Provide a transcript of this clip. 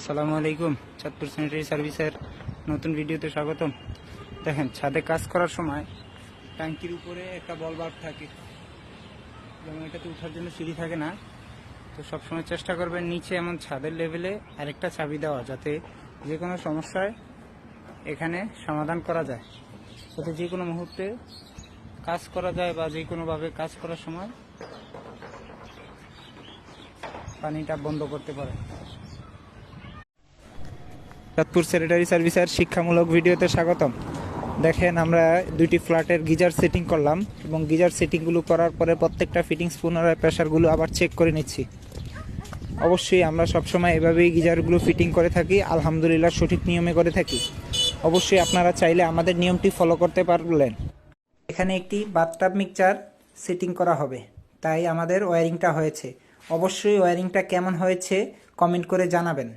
আসসালামু আলাইকুম। চাঁদপুর স্যানিটারি সার্ভিসের নতুন ভিডিওতে স্বাগতম। দেখেন, ছাদে কাজ করার সময় ট্যাঙ্কির উপরে একটা বল বাল্ব থাকে, যেমন এটাতে উঠার জন্য সিঁড়ি থাকে না, তো সবসময় চেষ্টা করবেন নিচে এমন ছাদের লেভেলে আরেকটা চাবি দেওয়া, যাতে যে কোনো সমস্যায় এখানে সমাধান করা যায়, যাতে যে কোনো মুহূর্তে কাজ করা যায় বা যে কোনোভাবে কাজ করার সময় পানিটা বন্ধ করতে পারে। চাঁদপুর স্যানিটারি সার্ভিসের শিক্ষামূলক ভিডিওতে স্বাগতম। দেখেন, আমরা দুইটি ফ্ল্যাটের গিজার সেটিং করলাম এবং গিজার সেটিংগুলো করার পরে প্রত্যেকটা ফিটিংস পুনরায় প্রেশারগুলো আবার চেক করে নিচ্ছি। অবশ্যই আমরা সবসময় এভাবেই গিজারগুলো ফিটিং করে থাকি, আলহামদুলিল্লাহ সঠিক নিয়মে করে থাকি। অবশ্যই আপনারা চাইলে আমাদের নিয়মটি ফলো করতে পারলেন। এখানে একটি বাথটাব মিক্সচার সেটিং করা হবে, তাই আমাদের ওয়্যারিংটা হয়েছে। অবশ্যই ওয়্যারিংটা কেমন হয়েছে কমেন্ট করে জানাবেন।